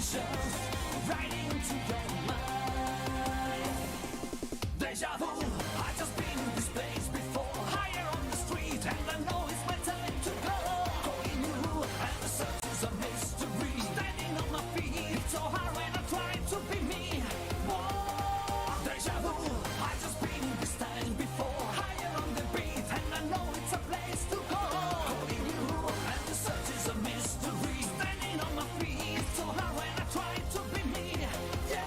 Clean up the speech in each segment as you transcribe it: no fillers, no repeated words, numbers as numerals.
sensations right into your mind. Deja vu, I just been in this place before. Higher on the street, and I know it's my time to go. Calling you, and the search is a mystery. Standing on my feet, so hard when I try to be me. Whoa, deja vu, I just been in this time before. Higher on the beat, and I know it's a place to go. Calling you, and the search is a mystery. Standing on my feet, so hard when I try to be me. Yeah.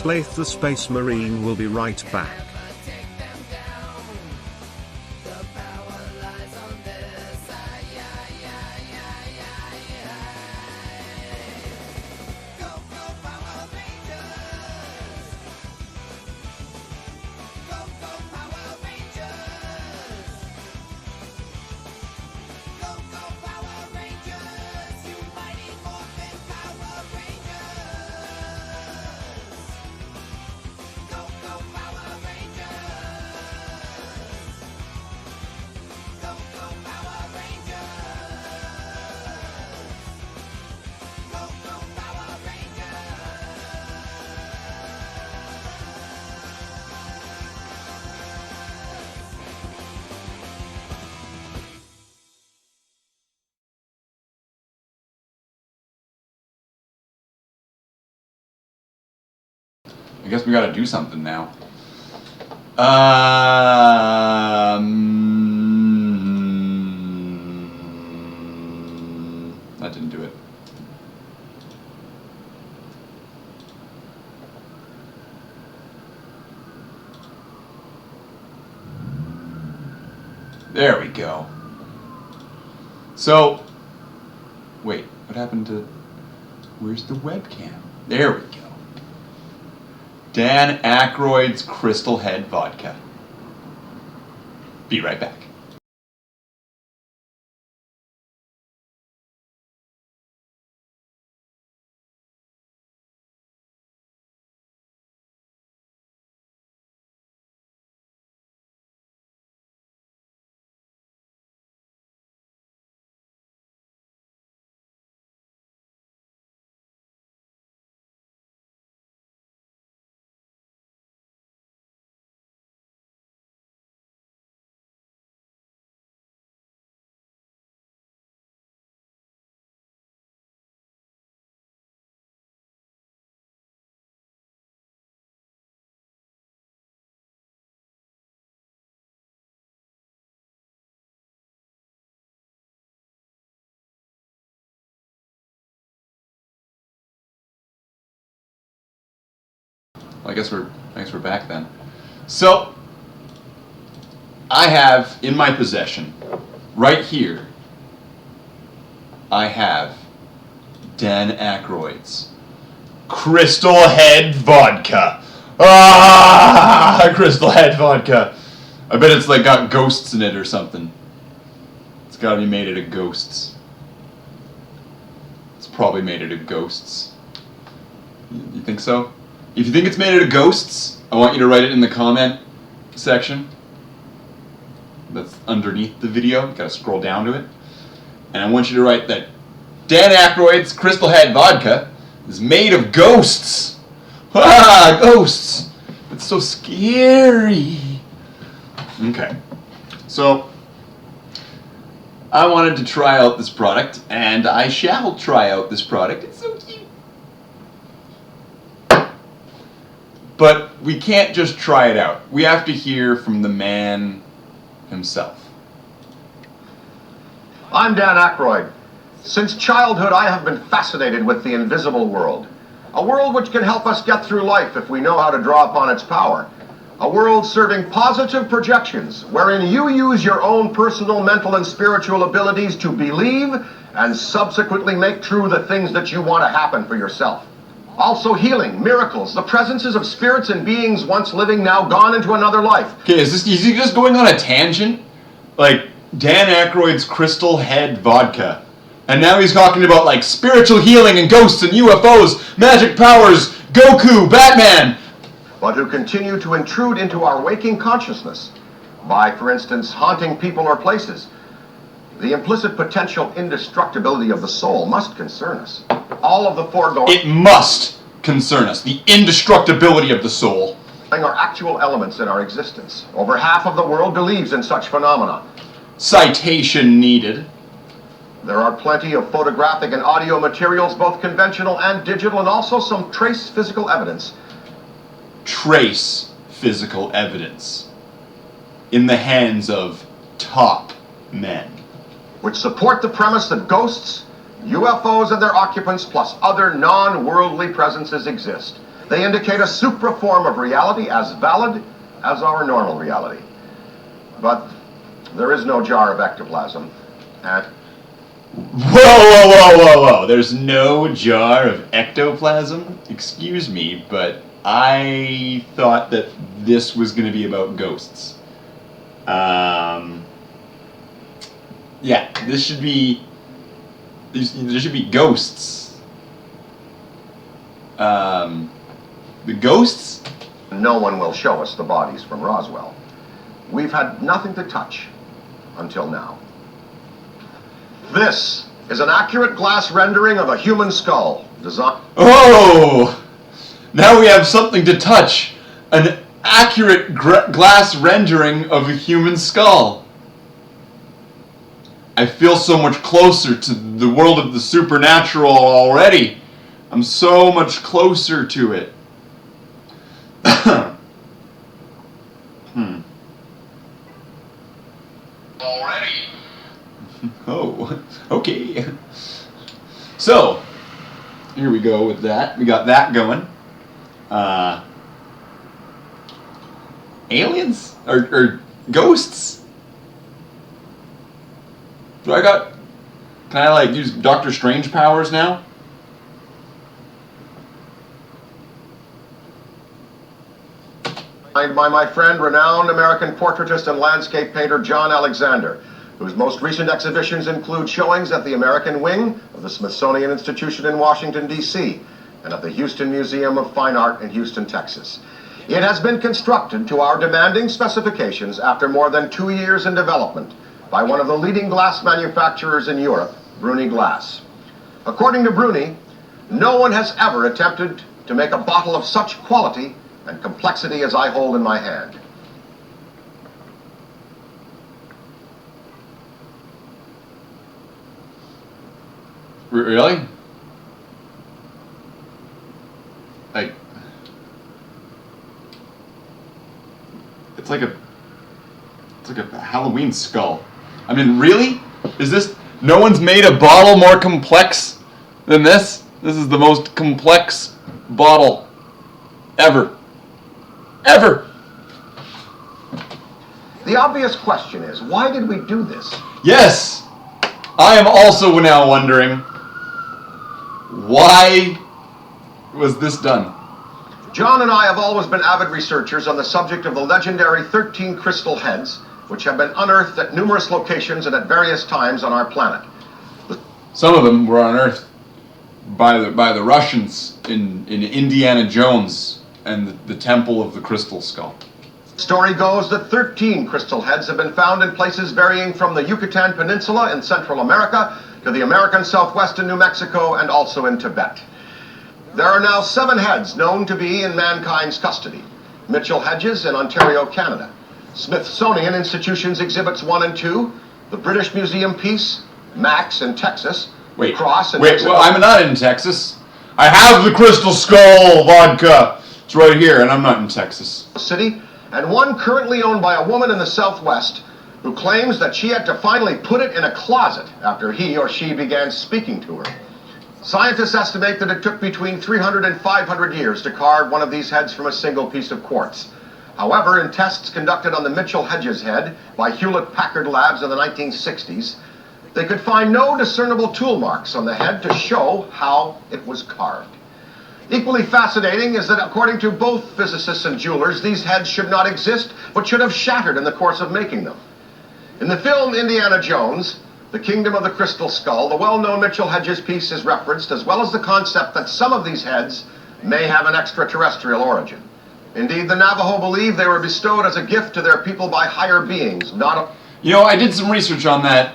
Slathe the Space Marine will be right back. I guess we gotta do something now. That didn't do it. There we go. So, wait, what happened to, where's the webcam? There we go. Dan Ackroyd's Crystal Head Vodka. Be right back. Well, I guess we're back then. So, I have in my possession, right here, I have Dan Ackroyd's Crystal Head Vodka. Ah, Crystal Head Vodka. I bet it's like got ghosts in it or something. It's gotta be made out of ghosts. It's probably made out of ghosts. You think so? If you think it's made out of ghosts, I want you to write it in the comment section. That's underneath the video. You gotta scroll down to it. And I want you to write that Dan Ackroyd's Crystal Head Vodka is made of ghosts. Ah, ghosts. It's so scary. Okay. So, I wanted to try out this product, and I shall try out this product. It's so cute. But we can't just try it out. We have to hear from the man himself. I'm Dan Ackroyd. Since childhood, I have been fascinated with the invisible world. A world which can help us get through life if we know how to draw upon its power. A world serving positive projections, wherein you use your own personal, mental, and spiritual abilities to believe and subsequently make true the things that you want to happen for yourself. Also healing, miracles, the presences of spirits and beings once living, now gone into another life. Okay, is he just going on a tangent? Like, Dan Ackroyd's Crystal Head Vodka. And now he's talking about, like, spiritual healing and ghosts and UFOs, magic powers, Goku, Batman. But who continue to intrude into our waking consciousness by, for instance, haunting people or places. The implicit potential indestructibility of the soul must concern us. All of the foregoing... It must concern us. The indestructibility of the soul. ...are actual elements in our existence. Over half of the world believes in such phenomena. Citation needed. There are plenty of photographic and audio materials, both conventional and digital, and also some trace physical evidence. Trace physical evidence. In the hands of top men. Which support the premise that ghosts, UFOs and their occupants, plus other non-worldly presences exist. They indicate a supra form of reality as valid as our normal reality. But there is no jar of ectoplasm. And Whoa. There's no jar of ectoplasm? Excuse me, but I thought that this was going to be about ghosts. Yeah, there should be ghosts. The ghosts? no one will show us the bodies from Roswell. We've had nothing to touch until now. This is an accurate glass rendering of a human skull designed. Oh! Now we have something to touch. An accurate glass rendering of a human skull. I feel so much closer to the world of the supernatural already. I'm so much closer to it. Already? Oh, okay. So, here we go with that. We got that going. Aliens? Or ghosts? Can I like use Doctor Strange powers now? By my friend, renowned American portraitist and landscape painter John Alexander, whose most recent exhibitions include showings at the American Wing of the Smithsonian Institution in Washington, D.C., and at the Houston Museum of Fine Art in Houston, Texas. It has been constructed to our demanding specifications after more than 2 years in development by one of the leading glass manufacturers in Europe, Bruni Glass. According to Bruni, no one has ever attempted to make a bottle of such quality and complexity as I hold in my hand. Really? Like, it's like a Halloween skull. I mean, really? Is this? No one's made a bottle more complex than this? This is the most complex bottle ever. Ever! The obvious question is, why did we do this? Yes! I am also now wondering, why was this done? John and I have always been avid researchers on the subject of the legendary 13 crystal heads, which have been unearthed at numerous locations and at various times on our planet. Some of them were unearthed by the Russians in Indiana Jones and the Temple of the Crystal Skull. Story goes that 13 crystal heads have been found in places varying from the Yucatan Peninsula in Central America to the American Southwest in New Mexico and also in Tibet. There are now 7 heads known to be in mankind's custody. Mitchell Hedges in Ontario, Canada. Smithsonian Institution's Exhibits 1 and 2. The British Museum piece, Max in Texas. Wait, Cross in wait, Mexico. well, I'm not in Texas. I have the Crystal Skull vodka. It's right here, and I'm not in Texas. City, and one currently owned by a woman in the Southwest who claims that she had to finally put it in a closet after he or she began speaking to her. Scientists estimate that it took between 300 and 500 years to carve one of these heads from a single piece of quartz. However, in tests conducted on the Mitchell Hedges head by Hewlett-Packard Labs in the 1960s, they could find no discernible tool marks on the head to show how it was carved. Equally fascinating is that according to both physicists and jewelers, these heads should not exist, but should have shattered in the course of making them. In the film Indiana Jones, The Kingdom of the Crystal Skull, the well-known Mitchell Hedges piece is referenced, as well as the concept that some of these heads may have an extraterrestrial origin. Indeed, the Navajo believe they were bestowed as a gift to their people by higher beings, not... You know, I did some research on that.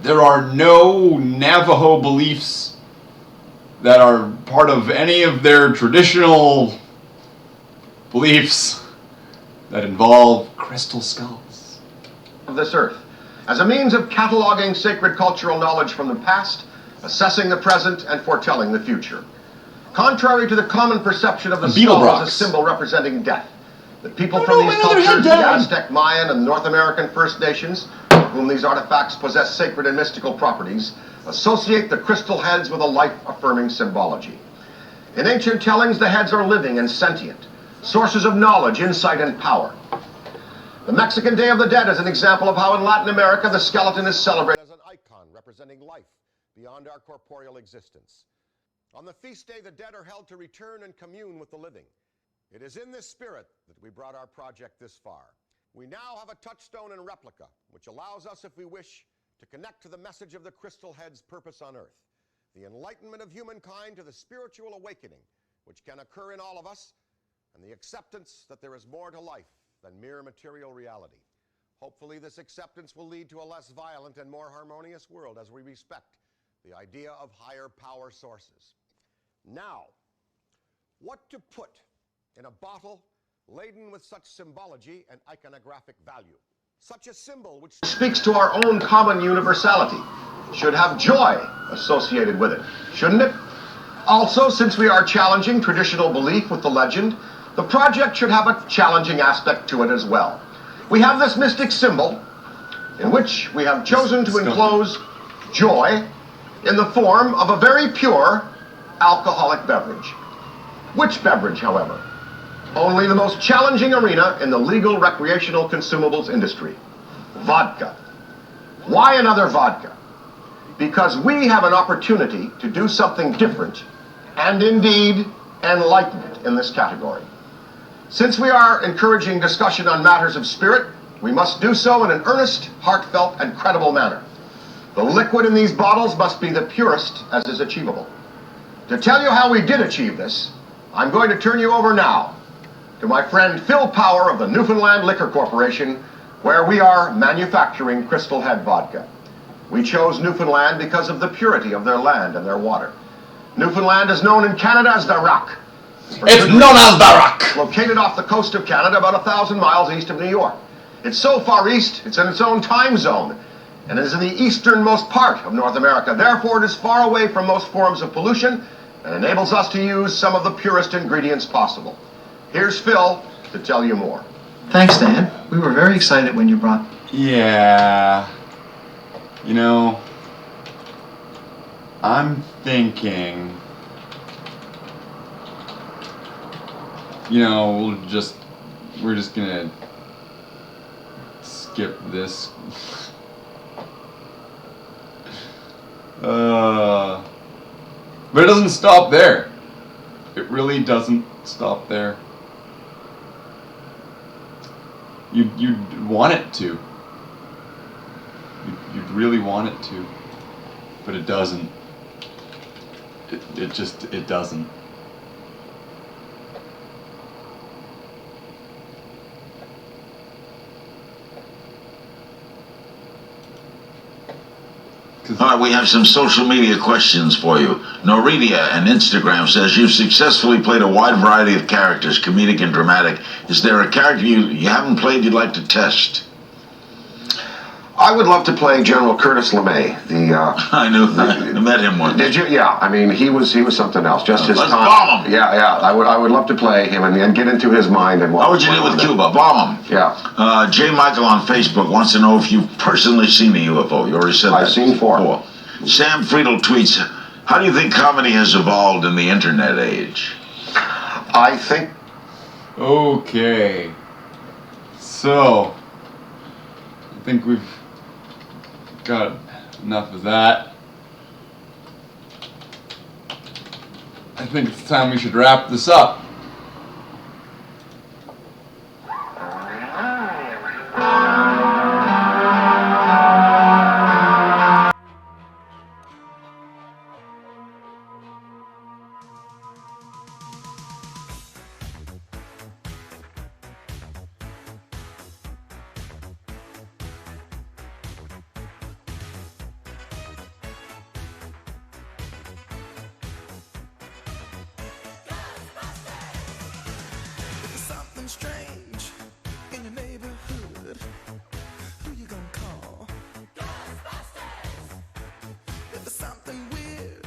There are no Navajo beliefs that are part of any of their traditional beliefs that involve crystal skulls. ...of this earth, as a means of cataloging sacred cultural knowledge from the past, assessing the present, and foretelling the future. Contrary to the common perception of the skull as a symbol representing death, the people from these cultures, the Aztec, Mayan, and North American First Nations, for whom these artifacts possess sacred and mystical properties, associate the crystal heads with a life-affirming symbology. In ancient tellings, the heads are living and sentient, sources of knowledge, insight, and power. The Mexican Day of the Dead is an example of how in Latin America the skeleton is celebrated as an icon representing life beyond our corporeal existence. On the feast day, the dead are held to return and commune with the living. It is in this spirit that we brought our project this far. We now have a touchstone and replica, which allows us, if we wish, to connect to the message of the crystal head's purpose on earth, the enlightenment of humankind to the spiritual awakening which can occur in all of us, and the acceptance that there is more to life than mere material reality. Hopefully this acceptance will lead to a less violent and more harmonious world as we respect the idea of higher power sources. Now, what to put in a bottle laden with such symbology and iconographic value? Such a symbol which speaks to our own common universality should have joy associated with it, shouldn't it? Also, since we are challenging traditional belief with the legend, the project should have a challenging aspect to it as well. We have this mystic symbol in which we have chosen to enclose joy in the form of a very pure alcoholic beverage. Which beverage, however? Only the most challenging arena in the legal recreational consumables industry. Vodka. Why another vodka? Because we have an opportunity to do something different and indeed enlightened in this category. Since we are encouraging discussion on matters of spirit, we must do so in an earnest, heartfelt, and credible manner. The liquid in these bottles must be the purest as is achievable. To tell you how we did achieve this, I'm going to turn you over now to my friend Phil Power of the Newfoundland Liquor Corporation, where we are manufacturing Crystal Head vodka. We chose Newfoundland because of the purity of their land and their water. Newfoundland is known in Canada as the Rock. It's known as the Rock! Located off the coast of Canada, about 1,000 miles east of New York. It's so far east, it's in its own time zone, and it is in the easternmost part of North America. Therefore, it is far away from most forms of pollution and enables us to use some of the purest ingredients possible. Here's Phil to tell you more. Thanks, Dan. We were very excited when you brought... Yeah. You know, I'm thinking, you know, we're just gonna skip this. But it doesn't stop there. It really doesn't stop there. You'd want it to. You'd really want it to. But it doesn't. It doesn't. All right, we have some social media questions for you. Noridia on Instagram says, you've successfully played a wide variety of characters, comedic and dramatic. Is there a character you haven't played you'd like to test? I would love to play General Curtis LeMay. I met him once. Did you? Yeah. I mean, he was something else. Just his Let's time. bomb him. Yeah. I would love to play him and get into his mind and what. How would you do with Cuba? Bomb him. Yeah. J. Michael on Facebook wants to know if you've personally seen a UFO. You already said that. I've seen four. Sam Friedel tweets, how do you think comedy has evolved in the internet age? I think... Okay. So, I think we've got enough of that. I think it's time we should wrap this up. Something strange in your neighborhood. Who you gonna call? Ghostbusters! If there's something weird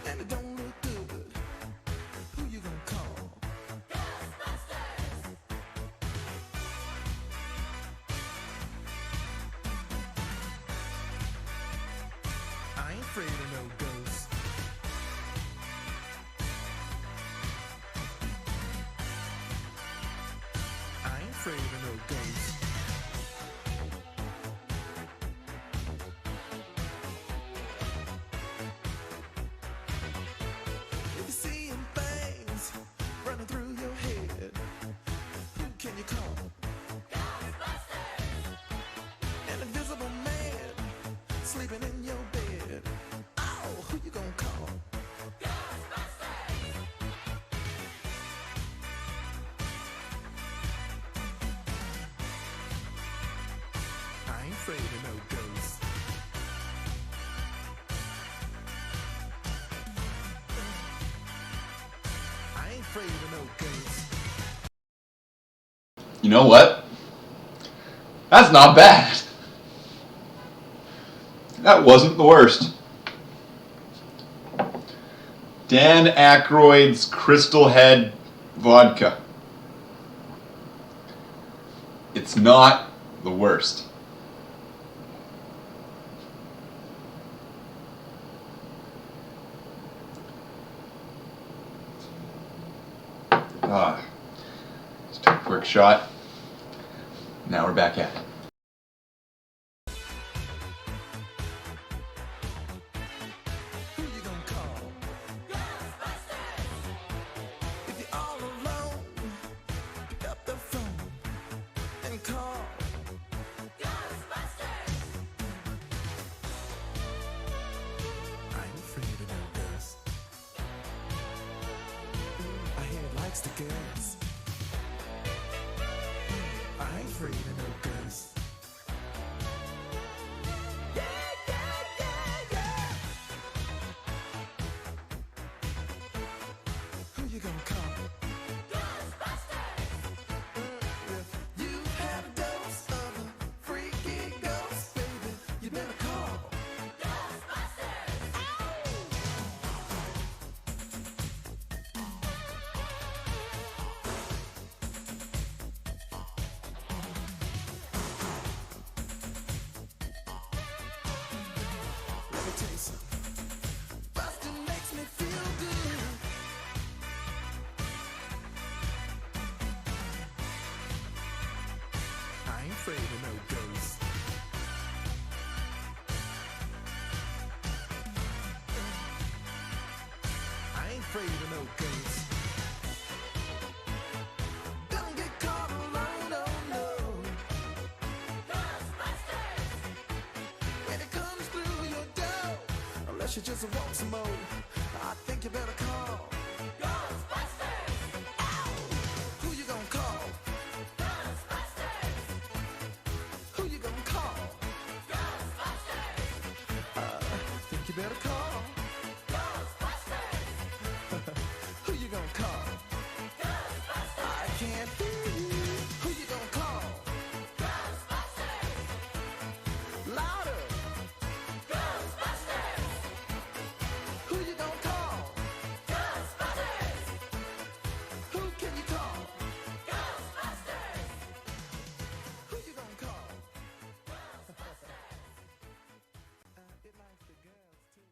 and it don't look good, who you gonna call? Ghostbusters! I ain't afraid of no ghosts. afraid of no ghosts. If you're seeing things running through your head, who can you call? Ghostbusters! An invisible man sleeping in your bed. Oh, who you gonna call? Ghostbusters! I ain't afraid of no ghosts. I ain't afraid of no ghosts. You know what? That's not bad. That wasn't the worst. Dan Ackroyd's Crystal Head Vodka. It's not the worst. Just took a quick shot. Now we're back at it. Who you gonna call? Ghostbusters! If you're all alone, pick up the phone and call Ghostbusters! I ain't afraid of no ghosts. I hear it likes to gas. I ain't afraid of no ghosts. Yeah, yeah, yeah, yeah. Who you gonna call? Ghostbusters! If you have a dose of a freaky ghost, baby, you better call Ghostbusters! Let me tell you something. Bustin' makes me feel good. I ain't afraid of no ghosts. I ain't afraid of no ghosts. Don't get caught alone, oh no. Ghostbusters! When it comes through your door, unless you just want some more, I think you better call Ghostbusters! Ow! Who you gonna call? Ghostbusters! Who you gonna call? Ghostbusters! Think you better call Ghostbusters! Who you gonna call? Ghostbusters! I can't hear you. Who you gonna call? Ghostbusters! Louder! Ghostbusters! Who you gonna call? Ghostbusters! Who can you call? Ghostbusters! Who you gonna call? Ghostbusters! It likes the girls too.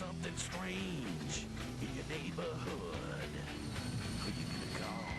something strange in your neighborhood, who you gonna call?